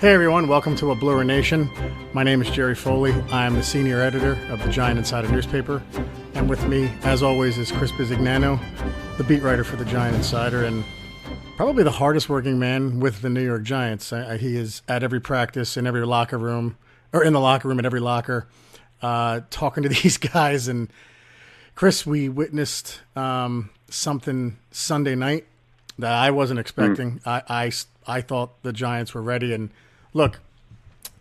Hey everyone, welcome to A Bluer Nation. My name is Jerry Foley. I am the senior editor of the Giant Insider newspaper. And with me, as always, is Chris Bisignano, the beat writer for the Giant Insider, and probably the hardest working man with the New York Giants. He is at every practice, in every locker room, or in the locker room at every locker, talking to these guys. And Chris, we witnessed something Sunday night that I wasn't expecting. I thought the Giants were ready, and look,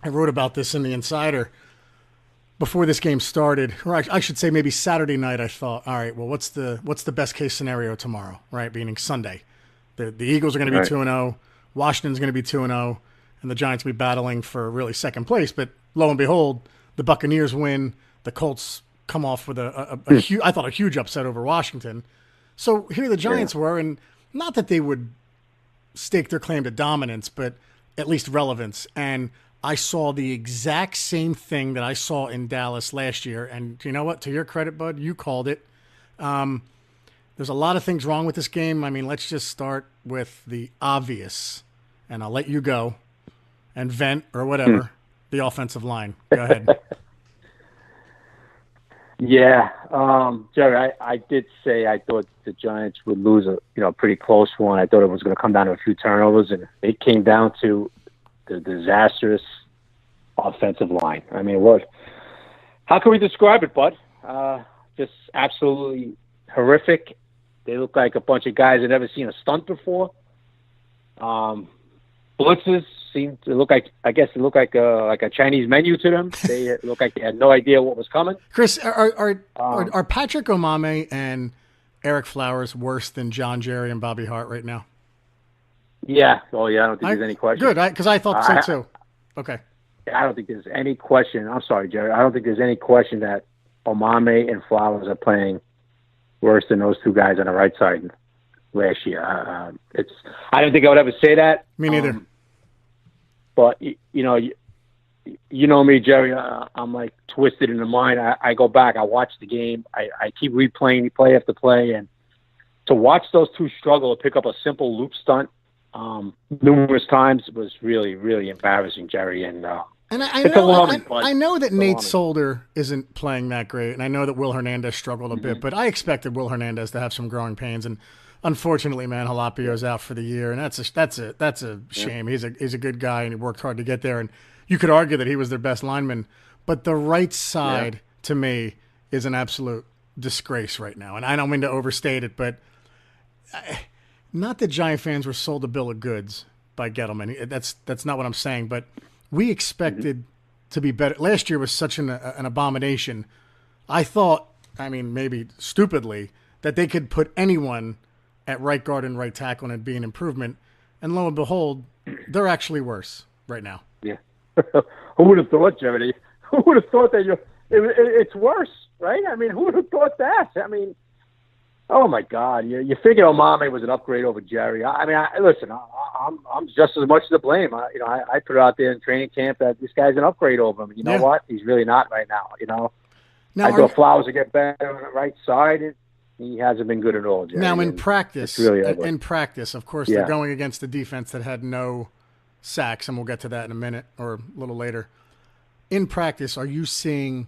I wrote about this in the Insider before this game started, or I should say maybe Saturday night. I thought, all right, well, what's the best case scenario tomorrow, right? Meaning Sunday, the Eagles are going to be 2-0, Washington's going to be 2-0, and the Giants will be battling for really second place. But lo and behold, the Buccaneers win. The Colts come off with a huge upset over Washington. So here the Giants were, and not that they would stake their claim to dominance, but at least relevance. And I saw the exact same thing that I saw in Dallas last year. And you know what? To your credit, bud, you called it. There's a lot of things wrong with this game. I mean, let's just start with the obvious, and I'll let you go and vent or whatever. The offensive line. Go ahead. Yeah, Jerry, I did say I thought the Giants would lose a pretty close one. I thought it was going to come down to a few turnovers, and it came down to the disastrous offensive line. I mean, how can we describe it, bud? Just absolutely horrific. They look like a bunch of guys that never seen a stunt before. Blitzes seemed to look like, I guess it looked like a Chinese menu to them. They looked like they had no idea what was coming. Chris, are Patrick Omameh and Eric Flowers worse than John Jerry and Bobby Hart right now? Yeah. Oh, yeah. I don't think there's any question. Good, because I thought so too. Okay. I don't think there's any question. I'm sorry, Jerry. I don't think there's any question that Omameh and Flowers are playing worse than those two guys on the right side last year. I don't think I would ever say that. Me neither. But you know me, Jerry. I'm like twisted in the mind. I go back. I watch the game. I keep replaying play after play, and to watch those two struggle to pick up a simple loop stunt numerous times was really, really embarrassing, Jerry. And I know that Nate Solder isn't playing that great, and I know that Will Hernandez struggled a bit, but I expected Will Hernandez to have some growing pains, and unfortunately, man, Jalapio's out for the year, and that's a shame. He's a good guy, and he worked hard to get there, and you could argue that he was their best lineman, but the right side to me is an absolute disgrace right now, and I don't mean to overstate it, but not that Giant fans were sold a bill of goods by Gettleman. That's not what I'm saying, but we expected to be better. Last year was such an abomination. I thought, I mean, maybe stupidly, that they could put anyone at right guard and right tackle and it'd be an improvement. And lo and behold, they're actually worse right now. Yeah. Who would have thought, Jerry? Who would have thought that it's worse, right? I mean, who would have thought that? I mean, oh my God! You figure Omameh was an upgrade over Jerry. I mean, listen, I'm just as much to blame. I put it out there in training camp that this guy's an upgrade over him. You know what? He's really not right now. I thought Flowers would get better on the right side. He hasn't been good at all, Jerry. Now, in practice, of course, they're going against the defense that had no sacks, and we'll get to that in a minute or a little later. In practice, are you seeing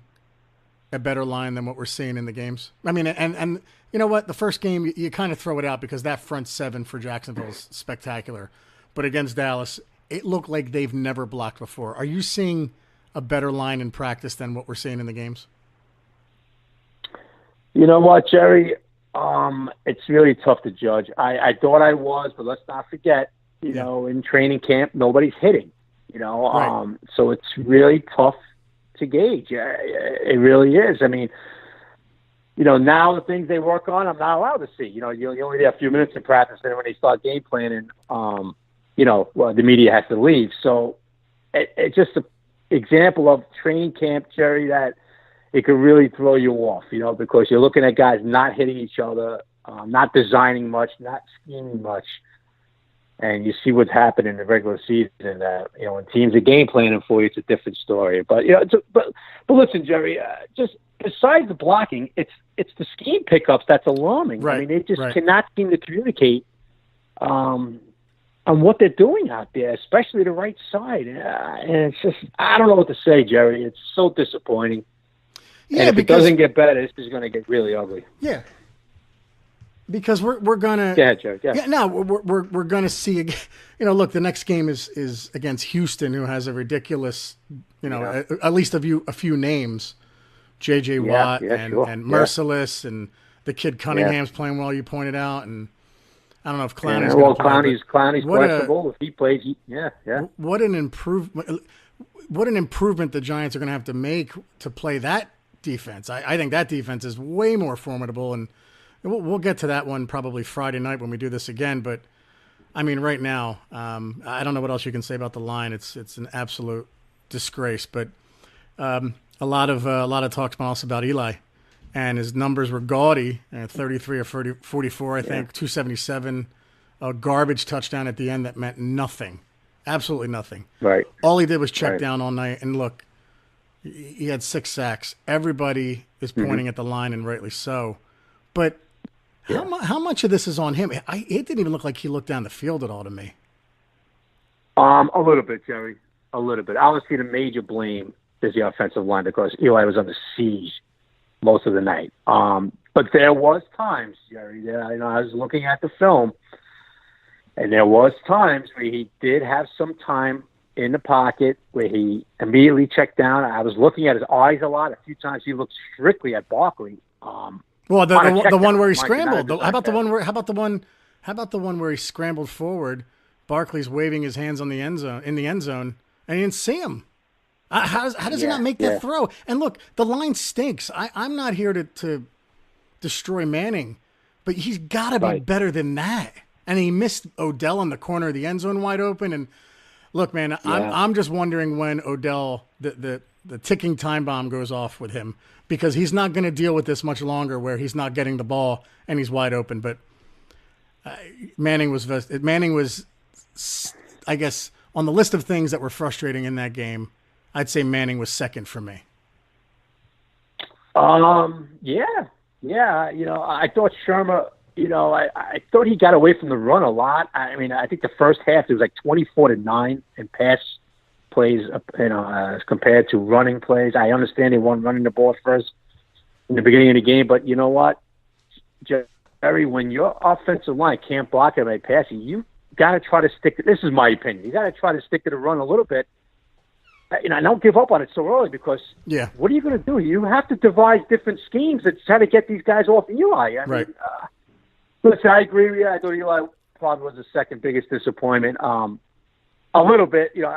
a better line than what we're seeing in the games? I mean, and you know what? The first game, you kind of throw it out because that front seven for Jacksonville is spectacular. But against Dallas, it looked like they've never blocked before. Are you seeing a better line in practice than what we're seeing in the games? You know what, Jerry? It's really tough to judge. I thought I was, but let's not forget, in training camp, nobody's hitting, Right. So it's really tough to gauge. It really is. I mean, now the things they work on, I'm not allowed to see. You only get a few minutes in practice, and when they start game planning, the media has to leave. So it's just an example of training camp, Jerry, that it could really throw you off, because you're looking at guys not hitting each other, not designing much, not scheming much. And you see what's happened in the regular season. When teams are game planning for you, it's a different story. But but listen, Jerry. Just besides the blocking, it's the scheme pickups that's alarming. Right. I mean, they just cannot seem to communicate on what they're doing out there, especially the right side. And it's just, I don't know what to say, Jerry. It's so disappointing. Yeah, and if it doesn't get better, this is going to get really ugly. Yeah. Because we're gonna. Go ahead, Jerry. Yeah, no, we're gonna see. Look, the next game is against Houston, who has a ridiculous, at least a few names, J.J. Watt and Merciless, and the kid Cunningham's playing well. You pointed out, and I don't know if Clowney's well, Clowney's questionable. If he plays, What an improvement! What an improvement the Giants are going to have to make to play that defense. I think that defense is way more formidable, and we'll get to that one probably Friday night when we do this again. But I mean, right now, I don't know what else you can say about the line. It's an absolute disgrace. But a lot of talk also about Eli, and his numbers were gaudy. 33 or 44, I think, 277, a garbage touchdown at the end that meant nothing, absolutely nothing. Right. All he did was check down all night, and look, he had 6 sacks. Everybody is pointing at the line, and rightly so. But how much of this is on him? It didn't even look like he looked down the field at all to me. A little bit, Jerry. A little bit. Obviously, the major blame is the offensive line because Eli was under siege most of the night. But there was times, Jerry, that I was looking at the film, and there was times where he did have some time in the pocket where he immediately checked down. I was looking at his eyes a lot. A few times he looked strictly at Barkley. Well, the one where he scrambled. How about the one where he scrambled forward? Barkley's waving his hands in the end zone, and he didn't see him. How does he not make that throw? And look, the line stinks. I'm not here to destroy Manning, but he's got to be better than that. And he missed Odell in the corner of the end zone wide open. And look, man, I'm just wondering when Odell the ticking time bomb goes off with him, because he's not going to deal with this much longer where he's not getting the ball and he's wide open. But Manning was, I guess, on the list of things that were frustrating in that game, I'd say Manning was second for me. I thought Shermer, I thought he got away from the run a lot. I mean, I think the first half it was like 24-9 in pass plays, as compared to running plays. I understand they weren't running the ball first in the beginning of the game, but you know what, Jerry, when your offensive line can't block it by passing, you got to try to stick to, this is my opinion, you got to try to stick to the run a little bit. Don't give up on it so early, because what are you going to do? You have to devise different schemes to try to get these guys off Eli. I mean, listen, I agree with you. I thought Eli probably was the second biggest disappointment. A little bit, you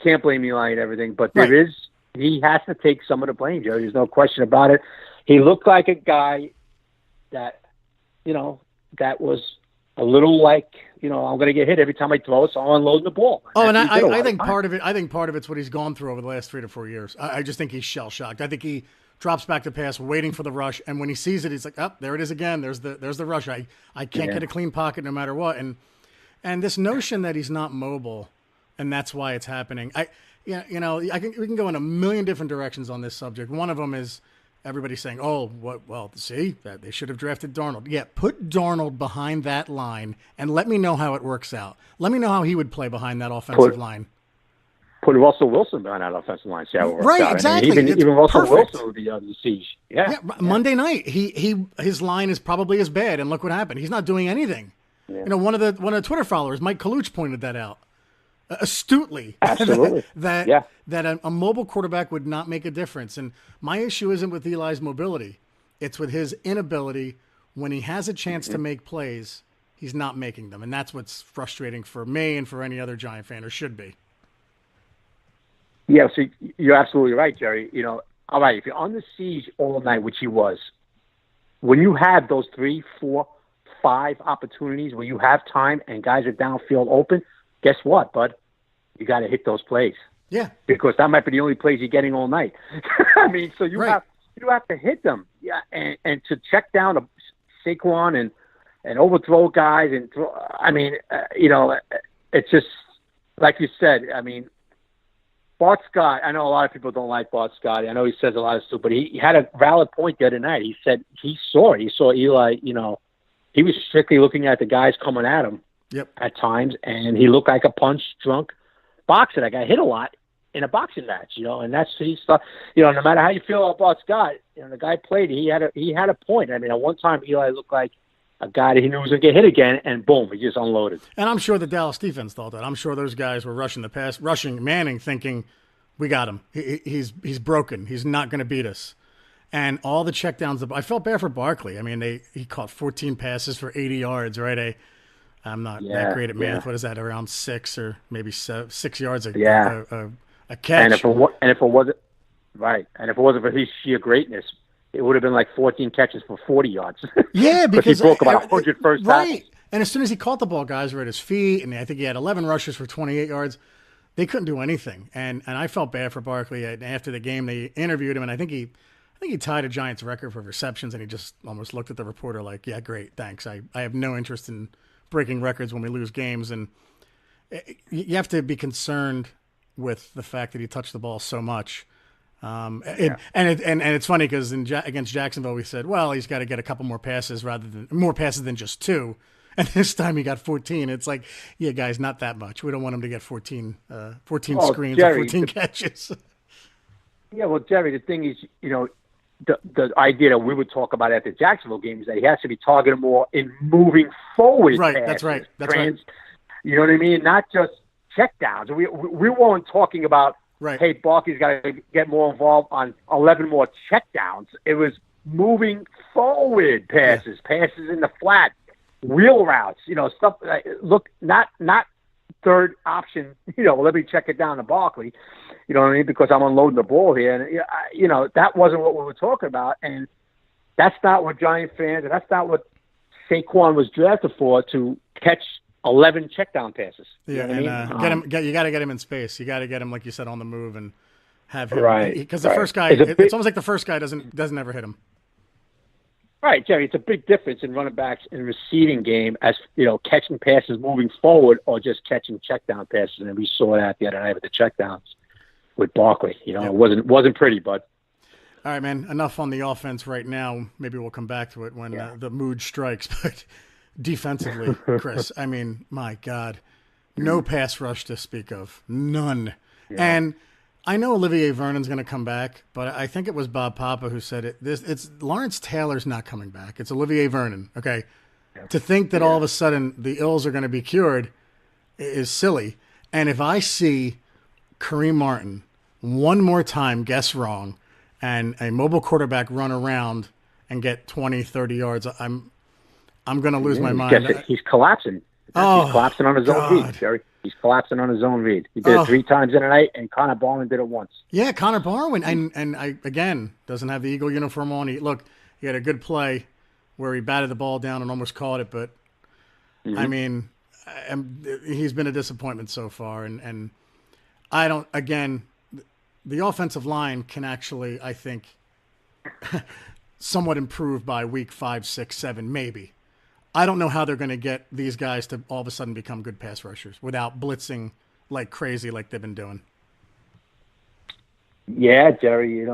can't blame Eli and everything, but he has to take some of the blame, Joe. There's no question about it. He looked like a guy that, that was a little like, I'm going to get hit every time I throw, so I'll unload the ball. And I think part of it's what he's gone through over the last 3 to 4 years. I just think he's shell shocked. I think he drops back to pass, waiting for the rush, and when he sees it, he's like, "Oh, there it is again. There's the rush. I can't get a clean pocket no matter what." And this notion that he's not mobile, and that's why it's happening. We can go in a million different directions on this subject. One of them is everybody saying, see, that they should have drafted Darnold. Yeah, put Darnold behind that line and let me know how it works out. Let me know how he would play behind that offensive line. Put Russell Wilson behind that offensive line. See how it works out. Exactly. I mean, even Russell Wilson would be under the siege. Yeah. Monday night, his line is probably as bad, and look what happened. He's not doing anything. Yeah. One of the Twitter followers, Mike Kaluch, pointed that out astutely. Absolutely. that a mobile quarterback would not make a difference. And my issue isn't with Eli's mobility. It's with his inability. When he has a chance to make plays, he's not making them. And that's what's frustrating for me and for any other Giant fan, or should be. Yeah, so you're absolutely right, Jerry. All right, if you're on the siege all night, which he was, when you have those 3, 4, 5 opportunities where you have time and guys are downfield open, guess what, bud? You got to hit those plays. Yeah. Because that might be the only plays you're getting all night. I mean, so you have to hit them. Yeah, and to check down a Saquon and overthrow guys and throw. I mean, it's just like you said. I mean, Bart Scott. I know a lot of people don't like Bart Scott. I know he says a lot of stuff, but he had a valid point the other night. He said he saw Eli. He was strictly looking at the guys coming at him Yep. at times, and he looked like a punch-drunk boxer. That guy hit a lot in a boxing match, and that's he's no matter how you feel about Scott, the guy played. He had a point. I mean, at one time Eli looked like a guy that he knew was going to get hit again, and boom, he just unloaded. And I'm sure the Dallas defense thought that. I'm sure those guys were rushing Manning, thinking, "We got him. He's broken. He's not going to beat us." And all the checkdowns. I felt bad for Barkley. I mean, he caught 14 passes for 80 yards, right? I'm not that great at math. What is that? Around 6 or maybe 6 yards a catch. And if it wasn't for his sheer greatness, it would have been like 14 catches for 40 yards. Yeah, because he broke about 100 first right. passes. And as soon as he caught the ball, guys were at his feet, and I think he had 11 rushes for 28 yards. They couldn't do anything, and I felt bad for Barkley. After the game, they interviewed him, and I think he tied a Giants record for receptions, and he just almost looked at the reporter like, "Yeah, great, thanks. I have no interest in breaking records when we lose games," and you have to be concerned with the fact that he touched the ball so much. And it's funny because against Jacksonville, we said, well, he's got to get a couple more passes than just 2. And this time he got 14. It's like, yeah, guys, not that much. We don't want him to get 14 screens or 14 catches. Yeah, well, Jerry, the thing is, the idea that we would talk about at the Jacksonville game is that he has to be targeted more in moving forward. Right, passes, that's right. Right. You know what I mean? Not just checkdowns. We weren't talking about, right. Hey, Barkley's got to get more involved on 11 more checkdowns. It was moving forward passes, passes in the flat, wheel routes, stuff. Look, not third option. Let me check it down to Barkley. You know what I mean? Because I'm unloading the ball here, and that wasn't what we were talking about, and that's not what Giant fans, and that's not what Saquon was drafted for, to catch 11 checkdown passes. Yeah, you and you got to get him in space. You got to get him, like you said, on the move and have him. Right. Because the first guy, it's almost like the first guy doesn't ever hit him. Right, Jerry. It's a big difference in running backs in receiving game, as catching passes moving forward or just catching checkdown passes, and we saw that the other night with the checkdowns with Barkley. It wasn't pretty, but. All right, man. Enough on the offense right now. Maybe we'll come back to it when the mood strikes. But defensively, Chris, I mean, my God, no pass rush to speak of, none. Yeah. And I know Olivier Vernon's going to come back, but I think it was Bob Papa who said it. It's Lawrence Taylor's not coming back. It's Olivier Vernon. Okay, to think that all of a sudden the ills are going to be cured is silly. And if I see Kareem Martin one more time guess wrong and a mobile quarterback run around and get 20, 30 yards, I'm going to lose my mind. He's collapsing. He's collapsing on his own feet, Jerry. He's collapsing on his own read. He did it 3 times in a night, and Connor Barwin did it once. Yeah, Connor Barwin, and I again doesn't have the Eagle uniform on. He had a good play where he batted the ball down and almost caught it, but I mean, he's been a disappointment so far, and I don't. Again, the offensive line can actually, I think, somewhat improve by week 5, 6, 7, maybe. I don't know how they're going to get these guys to all of a sudden become good pass rushers without blitzing like crazy like they've been doing. Yeah, Jerry,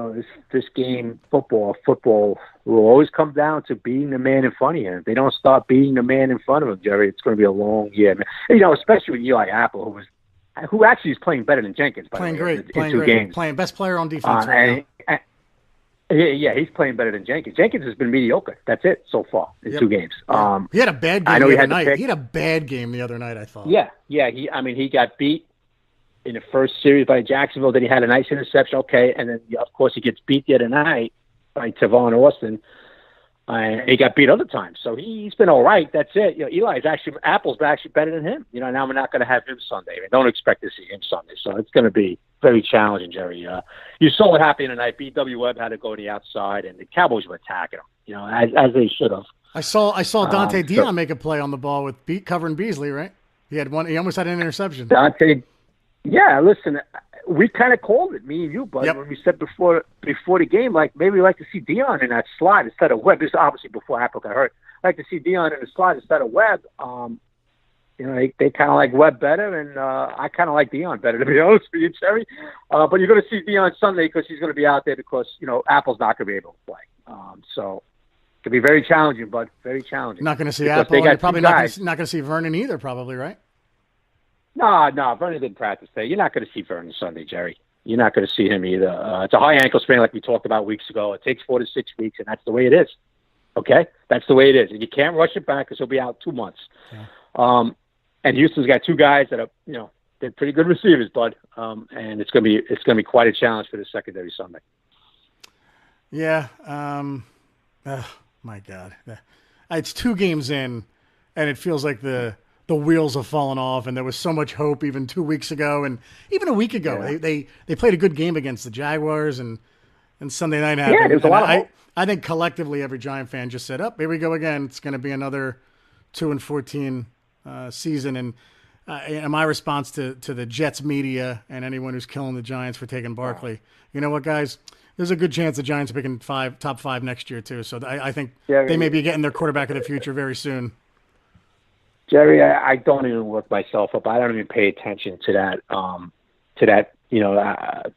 this game, football will always come down to beating the man in front of you. If they don't start beating the man in front of him, Jerry, it's going to be a long year. Especially with Eli Apple, who actually is playing better than Jenkins. Playing great. Games. Playing best player on defense right now. Yeah, he's playing better than Jenkins. Jenkins has been mediocre. That's it so far in 2 games. He had a bad game the other night. He had a bad game the other night, I thought. Yeah. He got beat in the first series by Jacksonville. Then he had a nice interception. Okay, and then of course he gets beat the other night by Tavon Austin. And he got beat other times. So he's been all right. That's it. Apple's actually better than him. Now we're not going to have him Sunday. I don't expect to see him Sunday. So it's going to be very challenging, Jerry. You saw what happened tonight. B.W. Webb had to go to the outside, and the Cowboys were attacking him, as they should have. I saw Dante Dion make a play on the ball with covering Beasley, right? He had one. He almost had an interception. Dante, yeah, listen, we kind of called it, me and you, bud, when we said before the game, like maybe we'd like to see Dion in that slot instead of Webb. This is obviously before Apple got hurt. I'd like to see Dion in the slot instead of Webb. They kind of like Webb better, and I kind of like Dion better, to be honest with you, Jerry. But you're going to see Dion Sunday because he's going to be out there because, Apple's not going to be able to play. So Could be very challenging, bud. Very challenging. Not going to see Because Apple, they and got you're probably two not guys. going to see Vernon either, probably, right? No, Vernon didn't practice today. You're not going to see Vernon Sunday, Jerry. You're not going to see him either. It's a high ankle sprain like we talked about weeks ago. It takes 4 to 6 weeks, and that's the way it is. Okay? That's the way it is. And you can't rush it back because he'll be out 2 months. Yeah. And Houston's got two guys that are, they're pretty good receivers, bud. And it's going to be quite a challenge for the secondary Sunday. Yeah. Oh, my God. It's 2 games in, and it feels like the wheels have fallen off, and there was so much hope even 2 weeks ago, and even a week ago. Yeah. They played a good game against the Jaguars, and Sunday night happened. Yeah, there's a lot of hope. I think collectively every Giant fan just said, here we go again. It's going to be another 2-14 season. And my response to the Jets media and anyone who's killing the Giants for taking Barkley, you know what, guys? There's a good chance the Giants are picking top 5 next year, too. So I think they may be getting their quarterback of the future very soon. Jerry, I don't even look myself up. I don't even pay attention to that.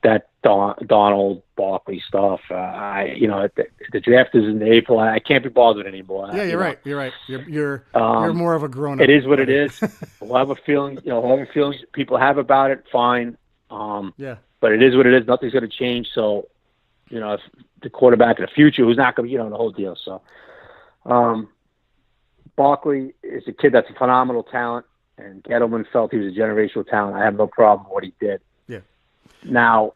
That Donald Barkley stuff. The draft is in April. I can't be bothered anymore. Yeah, you're right. You're right. You're more of a grown up. It is what it is. We'll have a feeling. Whatever feelings people have about it, fine. Yeah. But it is what it is. Nothing's going to change. So, if the quarterback of the future, who's not going to, the whole deal. So, Barkley is a kid that's a phenomenal talent, and Gettleman felt he was a generational talent. I have no problem with what he did. Yeah. Now,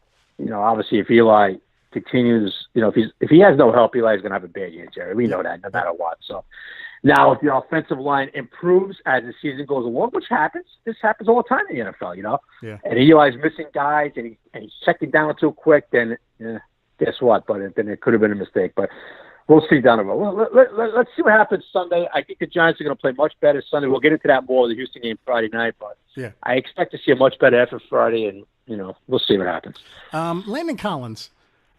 obviously, if Eli continues, if he has no help, Eli's going to have a bad year, Jerry. We know that no matter what. So now, if the offensive line improves as the season goes along, which happens, this happens all the time in the NFL, Yeah. And Eli's missing guys, and he's checking down too quick, then guess what? But then it could have been a mistake. But we'll see down the road. Let's see what happens Sunday. I think the Giants are going to play much better Sunday. We'll get into that more, the Houston game Friday night. But yeah. I expect to see a much better effort Friday, and, we'll see what happens. Landon Collins,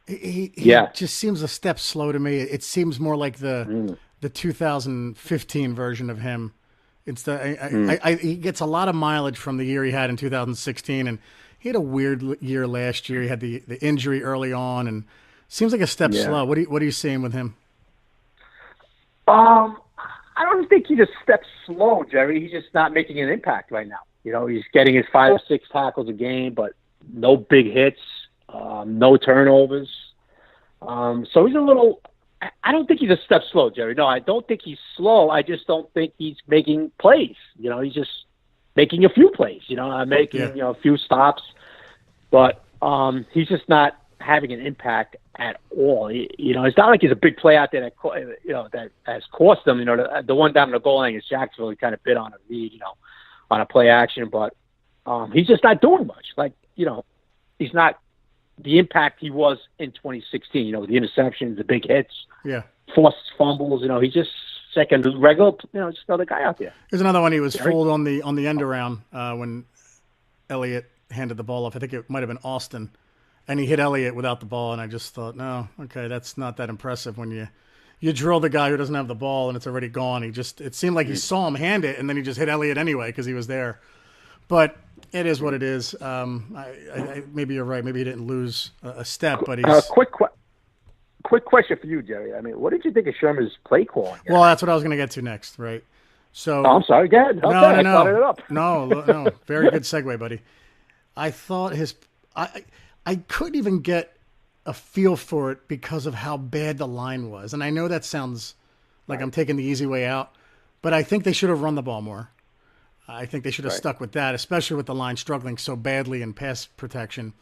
he just seems a step slow to me. It seems more like the 2015 version of him. It's he gets a lot of mileage from the year he had in 2016, and he had a weird year last year. He had the injury early on, and seems like a step slow. What are you seeing with him? I don't think he's a step slow, Jerry. He's just not making an impact right now. He's getting his 5 or 6 tackles a game, but no big hits, no turnovers. So he's a little. I don't think he's a step slow, Jerry. No, I don't think he's slow. I just don't think he's making plays. He's just making a few plays. Making a few stops, but he's just not having an impact at all. It's not like he's a big play out there that has cost them. The one down the goal line is Jacksonville. He kind of bit on a read, on a play action, but he's just not doing much. He's not the impact he was in 2016. The interceptions, the big hits, forced fumbles. He's just second regular. Just another guy out there. There's another one. He was fooled on the end around when Elliott handed the ball off. I think it might have been Austin. And he hit Elliott without the ball, and I just thought, no, okay, that's not that impressive when you drill the guy who doesn't have the ball and it's already gone. It seemed like he saw him hand it, and then he just hit Elliott anyway because he was there. But it is what it is. Maybe you're right. Maybe he didn't lose a step, but he's quick question for you, Jerry. I mean, what did you think of Sherman's play calling? Well, that's what I was going to get to next, right? So I'm sorry. Go ahead. Okay, I caught it up. No. Very good segue, buddy. I thought I couldn't even get a feel for it because of how bad the line was. And I know that sounds like I'm taking the easy way out, but I think they should have run the ball more. I think they should have stuck with that, especially with the line struggling so badly in pass protection.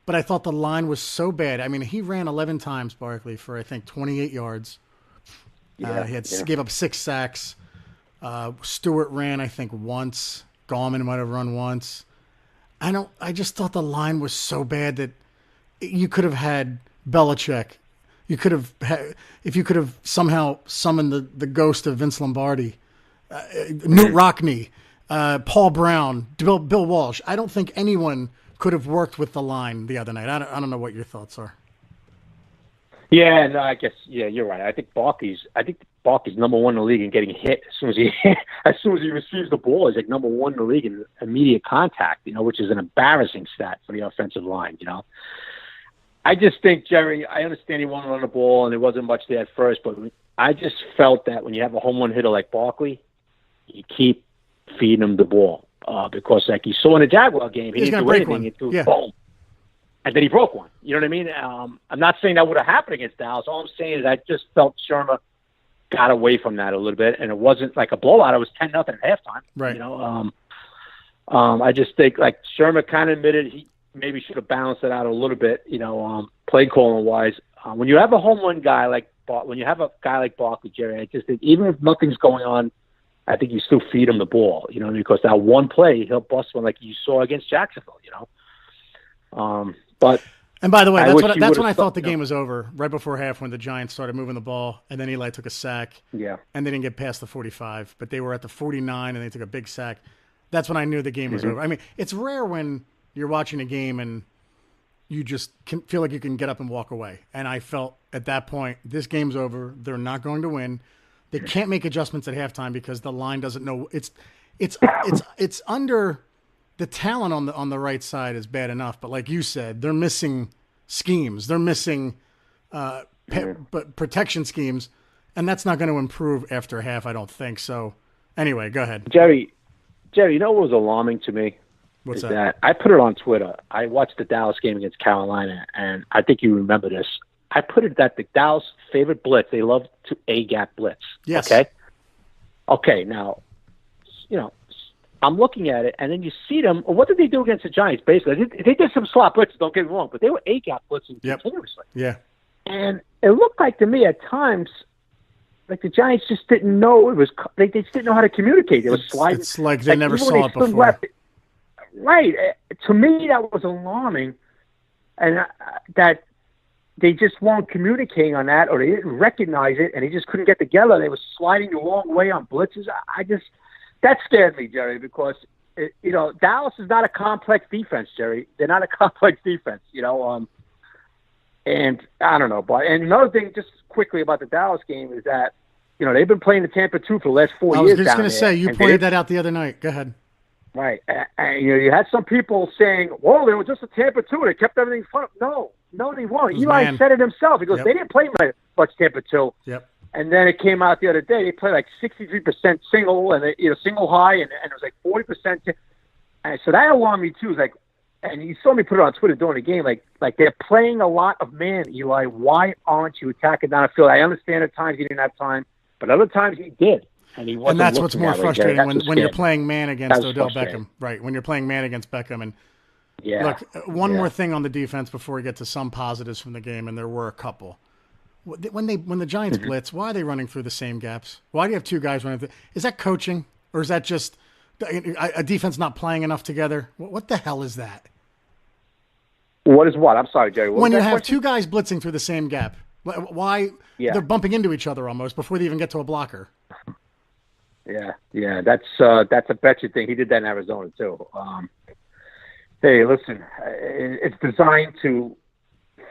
But I thought the line was so bad. I mean, he ran 11 times, Barkley, for I think 28 yards. He gave up 6 sacks. Stewart ran, I think, once. Gallman might have run once. I just thought the line was so bad that you could have had Belichick. You could have if you could have somehow summoned the ghost of Vince Lombardi, Newt Rockne, Paul Brown, Bill Walsh. I don't think anyone could have worked with the line the other night. I don't know what your thoughts are. Yeah, no, I guess you're right. I think Barkley's number one in the league in getting hit as soon as he receives the ball. He's like number one in the league in immediate contact, which is an embarrassing stat for the offensive line. I just think, Jerry, I understand he wanted to run the ball and there wasn't much there at first, but I just felt that when you have a home run hitter like Barkley, you keep feeding him the ball because, like you saw in the Jaguar game, he didn't do anything. He threw boom, and then he broke one. You know what I mean? I'm not saying that would have happened against Dallas. All I'm saying is I just felt Shermer got away from that a little bit, and it wasn't like a blowout. It was 10-0 at halftime. Right. You know, I just think like Shermer kind of admitted he maybe should have balanced it out a little bit. You know, play calling wise, when you have a home run guy like Barkley, Jerry, I just think even if nothing's going on, I think you still feed him the ball. You know, because that one play he'll bust one like you saw against Jacksonville. You know, but. And by the way, that's when I thought the game was over, right before half when the Giants started moving the ball, and then Eli took a sack. Yeah. And they didn't get past the 45, but they were at the 49, and they took a big sack. That's when I knew the game was over. I mean, it's rare when you're watching a game and you just feel like you can get up and walk away. And I felt at that point, this game's over. They're not going to win. They can't make adjustments at halftime because the line doesn't know. It's under the talent on the right side is bad enough, but like you said, they're missing schemes. They're missing protection schemes, and that's not going to improve after half, I don't think. So anyway, go ahead. Jerry, you know what was alarming to me? What's that? I put it on Twitter. I watched the Dallas game against Carolina, and I think you remember this. I put it that the Dallas favorite blitz, they love to A-gap blitz. Yes. Okay, now, you know, I'm looking at it, and then you see them. What did they do against the Giants, basically? They did some slot blitzes, don't get me wrong, but they were A-gap blitzing continuously. Yeah. And it looked like to me at times like the Giants just didn't know it was. They just didn't know how to communicate. They were sliding. It's like they never saw it before. Right. To me, that was alarming, and that they just weren't communicating on that, or they didn't recognize it, and they just couldn't get together. They were sliding the wrong way on blitzes. That scared me, Jerry, because Dallas is not a complex defense, Jerry. They're not a complex defense, And I don't know, and another thing, just quickly about the Dallas game is that they've been playing the Tampa 2 for the last 4 years. I was just going to say you pointed that out the other night. Go ahead. Right, and you had some people saying, "Well, they were just a Tampa 2. They kept everything fun." No, they weren't. Eli said it himself. He goes, "They didn't play much Tampa 2." Yep. And then it came out the other day. They played like 63% single, and single high, and it was like 40%. And so that alarmed me too. It's like, and you saw me put it on Twitter during the game. Like they're playing a lot of man, Eli. Why aren't you attacking down the field? I understand at times he didn't have time, but other times he did. And that's what's more frustrating when you're playing man against Odell Beckham. Right, when you're playing man against Beckham. And look, one more thing on the defense before we get to some positives from the game, and there were a couple. When the Giants blitz, why are they running through the same gaps? Why do you have two guys running through? Is that coaching, or is that just a defense not playing enough together? What the hell is that? What is what? I'm sorry, Jerry. When you have two guys blitzing through the same gap, why they're bumping into each other almost before they even get to a blocker? Yeah, that's a betcha thing. He did that in Arizona too. Hey, listen, it's designed to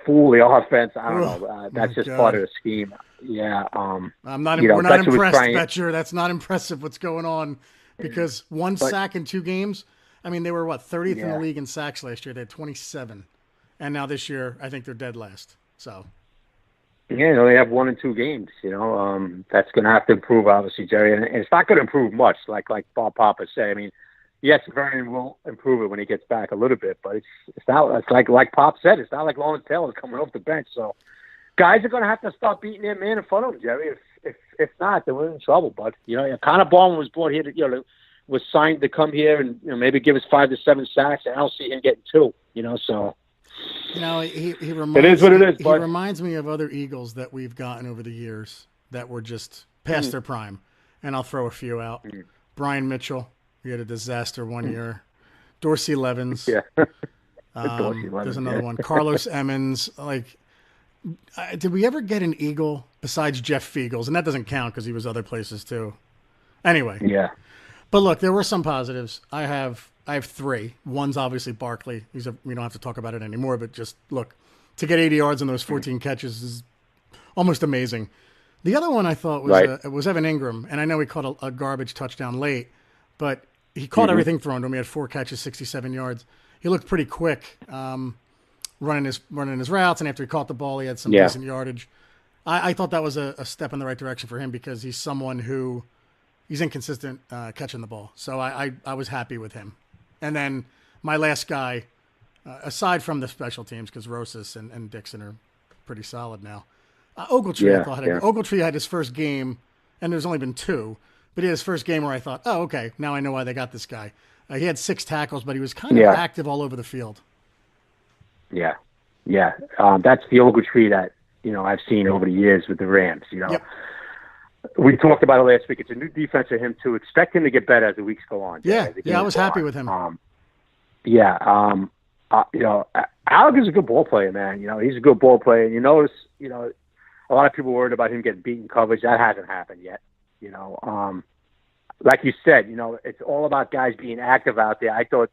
fool the offense. I don't know. That's just part of the scheme. Yeah. I'm not. We're not impressed, Betcher. That's not impressive. What's going on? Because one sack in 2 games. I mean, they were 30th in the league in sacks last year. They had 27, and now this year, I think they're dead last. So. Yeah, they have 1 and 2 games. That's going to have to improve, obviously, Jerry, and it's not going to improve much, like Bob Papa said. I mean, yes, Vernon will improve it when he gets back a little bit, but it's not. It's like Pop said, it's not like Lawrence Taylor's coming off the bench. So, guys are going to have to start beating their man in front of them, Jerry. If not, then we're in trouble. But Connor Baldwin was brought here to was signed to come here and maybe give us 5 to 7 sacks, and I don't see him getting 2. So. He reminds it is what it is. He reminds me of other Eagles that we've gotten over the years that were just past their prime, and I'll throw a few out. Brian Mitchell, he had a disaster one year. Dorsey Levens, there's another one. Carlos Emmons. Did we ever get an Eagle besides Jeff Fiegels? And that doesn't count because he was other places too. Anyway, but look, there were some positives. I have 3. One's obviously Barkley. We don't have to talk about it anymore, but just look, to get 80 yards on those 14 catches is almost amazing. The other one I thought was Evan Ingram, and I know he caught a garbage touchdown late, but he caught everything thrown to him. He had 4 catches, 67 yards. He looked pretty quick running his routes, and after he caught the ball, he had some decent yardage. I thought that was a step in the right direction for him because he's someone who he's inconsistent catching the ball. So I was happy with him. And then my last guy, aside from the special teams, because Rosas and Dixon are pretty solid now. Ogletree, I thought Ogletree had his first game, and there's only been 2, but he had his first game where I thought, oh, okay, now I know why they got this guy. He had 6 tackles, but he was kind of active all over the field. Yeah. That's the Ogletree that, I've seen over the years with the Rams, Yep. We talked about it last week. It's a new defense for him, too. Expect him to get better as the weeks go on. Yeah, I was happy with him. Alec is a good ball player, man. He's a good ball player. You notice, a lot of people worried about him getting beaten coverage. That hasn't happened yet. Like you said, it's all about guys being active out there. I thought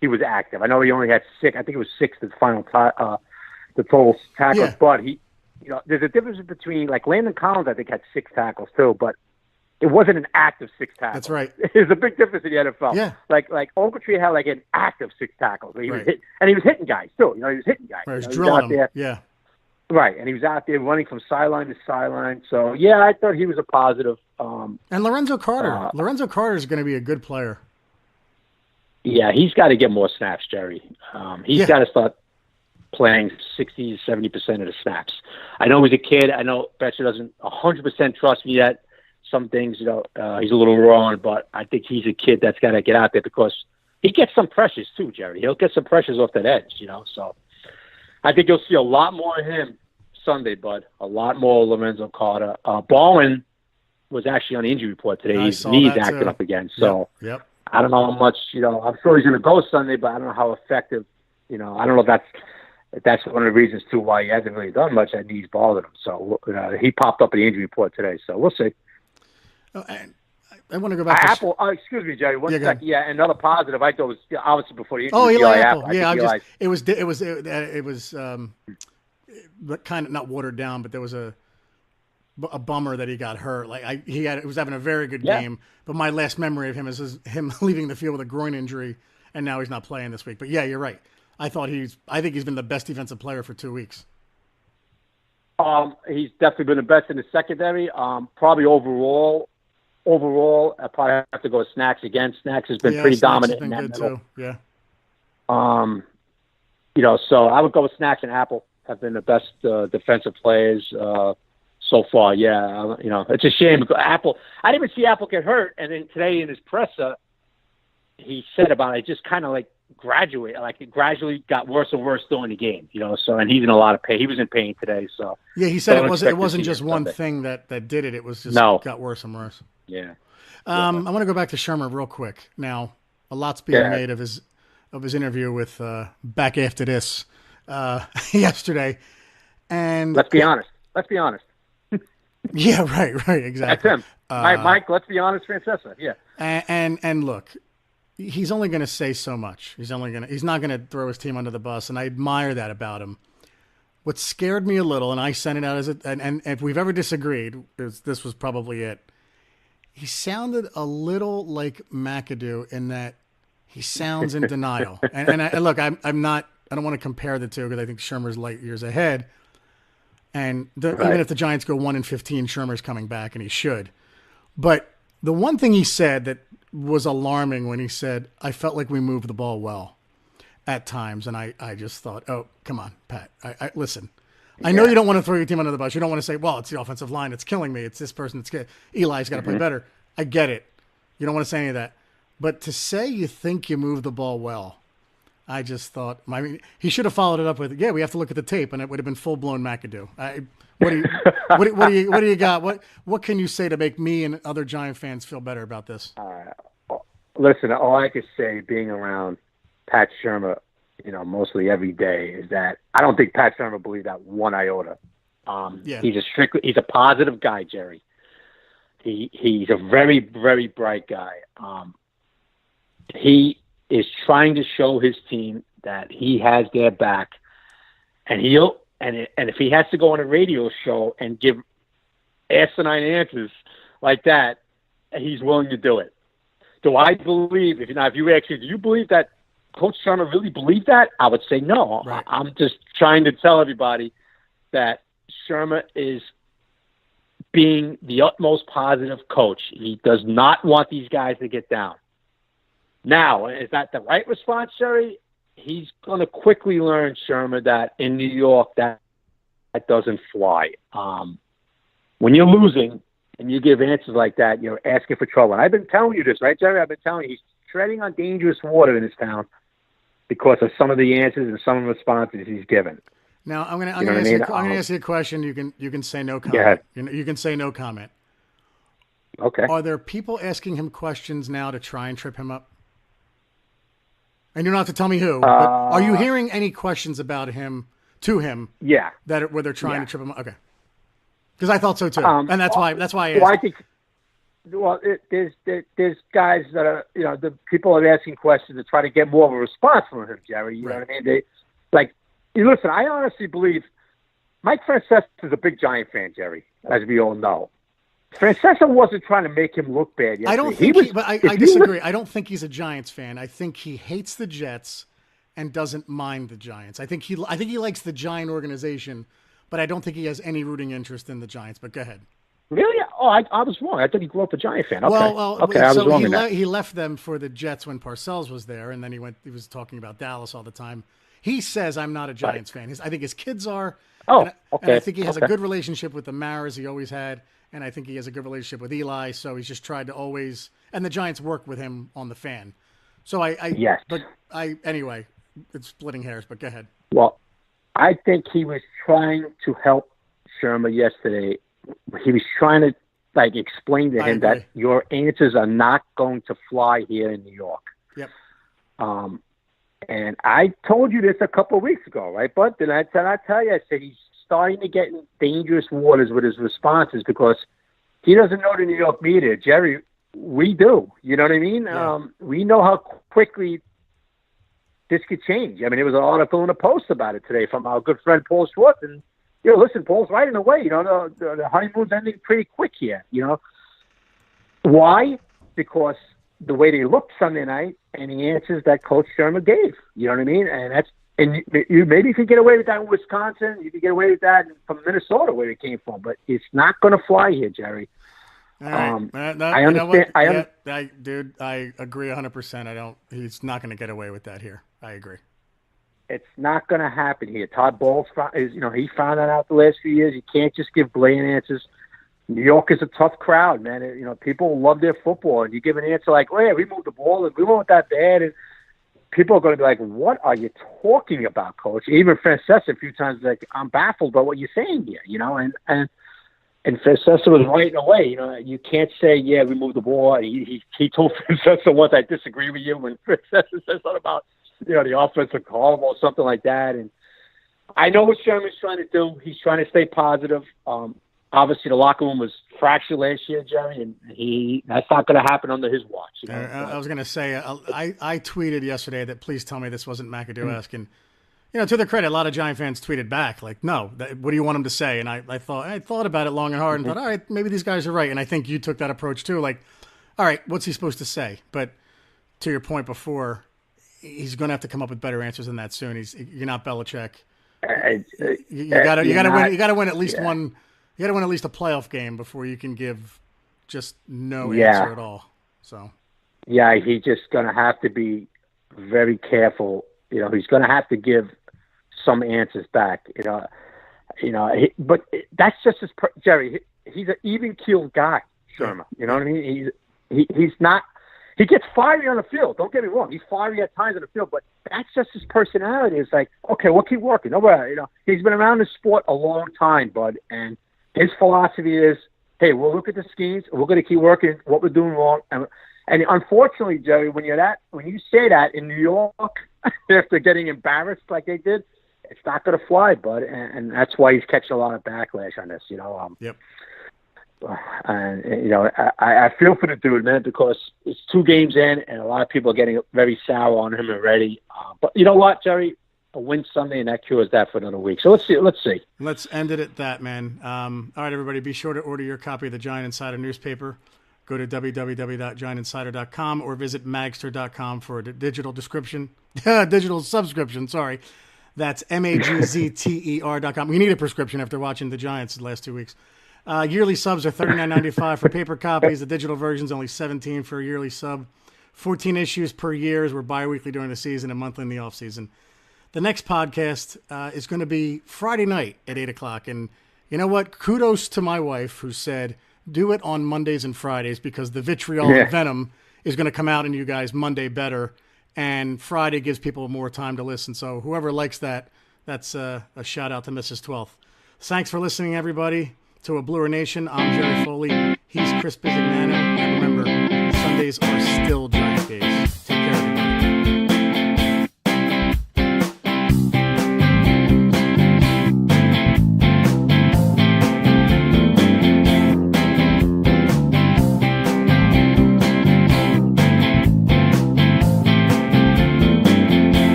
he was active. I know he only had 6. I think it was 6 the final the total tackles, but he. There's a difference between, like, Landon Collins, I think, had 6 tackles, too, but it wasn't an active 6 tackles. That's right. There's a big difference in the NFL. Yeah. Like Ogletree had, like, an active 6 tackles. He was and he was hitting guys, too. He was hitting guys. Right, he was drilling them. Yeah. Right, and he was out there running from sideline to sideline. So, yeah, I thought he was a positive. And Lorenzo Carter. Lorenzo Carter is going to be a good player. Yeah, he's got to get more snaps, Jerry. He's got to start playing 60 to 70% of the snaps. I know he's a kid. I know Betcher doesn't 100% trust me yet. Some things, he's a little wrong, but I think he's a kid that's got to get out there because he gets some pressures too, Jerry. He'll get some pressures off that edge, So I think you'll see a lot more of him Sunday, bud. A lot more Lorenzo Carter. Baldwin was actually on the injury report today. His knee's acting up again. So I don't know how much, I'm sure he's going to go Sunday, but I don't know how effective, I don't know if that's one of the reasons, too, why he hasn't really done much. That knee's bothered him. So he popped up in the injury report today. So we'll see. Oh, I want to go back to Apple. Excuse me, Jerry. One second. Yeah, another positive I thought was obviously before the injury. Oh, Eli Apple. Yeah, it was kind of not watered down, but there was a bummer that he got hurt. Like he was having a very good game, but my last memory of him is him leaving the field with a groin injury, and now he's not playing this week. But yeah, you're right. I think he's been the best defensive player for 2 weeks. He's definitely been the best in the secondary. Probably overall, I probably have to go with Snacks again. Snacks has been pretty dominant in that middle. Too. Yeah. So I would go with Snacks and Apple have been the best defensive players so far. Yeah, it's a shame because Apple. I didn't even see Apple get hurt, and then today in his presser, he said about it just kind of like it gradually got worse and worse during the game, so, and he's in a lot of pain. He was in pain today. So yeah, he said it wasn't just one thing that did it. It was just got worse and worse. Yeah. I want to go back to Shermer real quick. Now, a lot's being made of his interview with Back After This yesterday. And let's be honest. Yeah, right, exactly. That's him. Mike, let's be honest, Francesa. Yeah. And look, he's only going to say so much. He's not going to throw his team under the bus, and I admire that about him. What scared me a little, and I sent it out and if we've ever disagreed, this was probably it. He sounded a little like McAdoo in that he sounds in denial. And look, I don't want to compare the two because I think Shermer's light years ahead. And even if the Giants go 1-15, Shermer's coming back, and he should. But the one thing he said that was alarming when he said, I felt like we moved the ball well at times. And I just thought, oh, come on, Pat. Listen, I know you don't want to throw your team under the bus. You don't want to say, well, it's the offensive line. It's killing me. It's this person. Eli's got to play better. I get it. You don't want to say any of that. But to say you think you moved the ball well, I just thought, he should have followed it up with, we have to look at the tape, and it would have been full-blown McAdoo. What do you got? What can you say to make me and other Giant fans feel better about this? Listen, all I could say, being around Pat Shermer, mostly every day, is that I don't think Pat Shermer believed that one iota. He's a positive guy, Jerry. He's a very, very bright guy. He is trying to show his team that he has their back, and if he has to go on a radio show and give asinine answers like that, he's willing to do it. Do I believe? If you ask me, do you believe that Coach Shermer really believed that? I would say no. Right. I'm just trying to tell everybody that Shermer is being the utmost positive coach. He does not want these guys to get down. Now, is that the right response, Jerry? He's going to quickly learn, Sherman, that in New York that doesn't fly. When you're losing and you give answers like that, you're asking for trouble. And I've been telling you this, right, Jerry? I've been telling you he's treading on dangerous water in this town because of some of the answers and some of the responses he's given. Now, I'm going to ask you a question. You can say no comment. You can say no comment. Okay. Are there people asking him questions now to try and trip him up? And you don't have to tell me who. But are you hearing any questions about him to him? Yeah. Where they're trying to trip him up? Okay. Because I thought so too, and that's why I asked. Well, I think. Well, there's guys that are, the people are asking questions to try to get more of a response from him, Jerry. You know what I mean? Listen, I honestly believe Mike Francesa is a big Giant fan, Jerry, as we all know. Francesa wasn't trying to make him look bad yesterday. I don't think but I disagree. I don't think he's a Giants fan. I think he hates the Jets and doesn't mind the Giants. I think he likes the Giant organization, but I don't think he has any rooting interest in the Giants. But go ahead. Really? Oh, I was wrong. I thought he grew up a Giant fan. Okay. Okay, I was wrong in that. He left them for the Jets when Parcells was there, and then he was talking about Dallas all the time. He says, I'm not a Giants fan. I think his kids are. Okay. And I think he has a good relationship with the Maras he always had, and I think he has a good relationship with Eli, so he's just tried to always – and the Giants work with him on the fan. So Yes. But anyway, it's splitting hairs, but go ahead. Well, I think he was trying to help Sherman yesterday. He was trying to explain to him that your answers are not going to fly here in New York. Yep. And I told you this a couple of weeks ago, right, bud? Did I tell you? I said he's starting to get in dangerous waters with his responses because he doesn't know the New York media. Jerry, we do. You know what I mean? Yeah. We know how quickly this could change. I mean, there was an article in the Post about it today from our good friend Paul Schwartz, and listen, Paul's right in the way. The honeymoon's ending pretty quick here. Why? Because the way they looked Sunday night and the answers that Coach Sherman gave. You know what I mean? And you maybe you can get away with that in Wisconsin. You can get away with that from Minnesota, where it came from. But it's not going to fly here, Jerry. All right. I understand. Dude, I agree 100%. He's not going to get away with that here. I agree. It's not going to happen here. Todd Bowles he found that out the last few years. You can't just give blatant answers. New York is a tough crowd, man. People love their football, and you give an answer like, "Oh yeah, we moved the ball, and we weren't that bad," and people are going to be like, "What are you talking about, Coach?" Even Francesa a few times like, "I'm baffled by what you're saying here," and Francesa was right away. You can't say, "Yeah, we moved the ball." He told Francesa once, "I disagree with you," when Francesa says something about the offensive call or something like that. And I know what Sherman's trying to do. He's trying to stay positive. Obviously, the locker room was fractured last year, Jerry, and that's not going to happen under his watch. I was going to say, I tweeted yesterday that please tell me this wasn't McAdoo-esque. And, to their credit, a lot of Giant fans tweeted back, like, no, what do you want him to say? And I thought about it long and hard and thought, all right, maybe these guys are right. And I think you took that approach too. Like, all right, what's he supposed to say? But to your point before, he's going to have to come up with better answers than that soon. You're not Belichick. You got to win at least one. You got to win at least a playoff game before you can give just no answer at all. So, yeah, he's just going to have to be very careful. He's going to have to give some answers back. But that's just Jerry. He's an even keeled guy, Sherman. You know what I mean? He's not. He gets fiery on the field. Don't get me wrong. He's fiery at times on the field, but that's just his personality. It's like, okay, we'll keep working. He's been around the sport a long time, bud, and his philosophy is, hey, we'll look at the schemes. We're going to keep working what we're doing wrong. And unfortunately, Jerry, when you say that in New York, after getting embarrassed like they did, it's not going to fly, bud. And that's why he's catching a lot of backlash on this. Yep. And I feel for the dude, man, because it's 2 games in, and a lot of people are getting very sour on him already. But you know what, Jerry? A win Sunday, and that cures that for another week. So let's see. Let's end it at that, man. All right, everybody, be sure to order your copy of the Giant Insider newspaper. Go to www.giantinsider.com or visit magster.com for a digital subscription. Sorry. That's magzter.com. You need a prescription after watching the Giants the last 2 weeks. Yearly subs are $39.95 for paper copies. The digital version's only $17 for a yearly sub. 14 issues per year as we're bi-weekly during the season and monthly in the off-season. The next podcast is going to be Friday night at 8 o'clock. And you know what? Kudos to my wife who said, do it on Mondays and Fridays because the vitriol and venom is going to come out in you guys Monday better. And Friday gives people more time to listen. So whoever likes that, that's a shout out to Mrs. 12th. Thanks for listening, everybody, to A Bluer Nation. I'm Jerry Foley. He's Chris Bisignano. And remember, Sundays are still Giant days. Take care, everybody.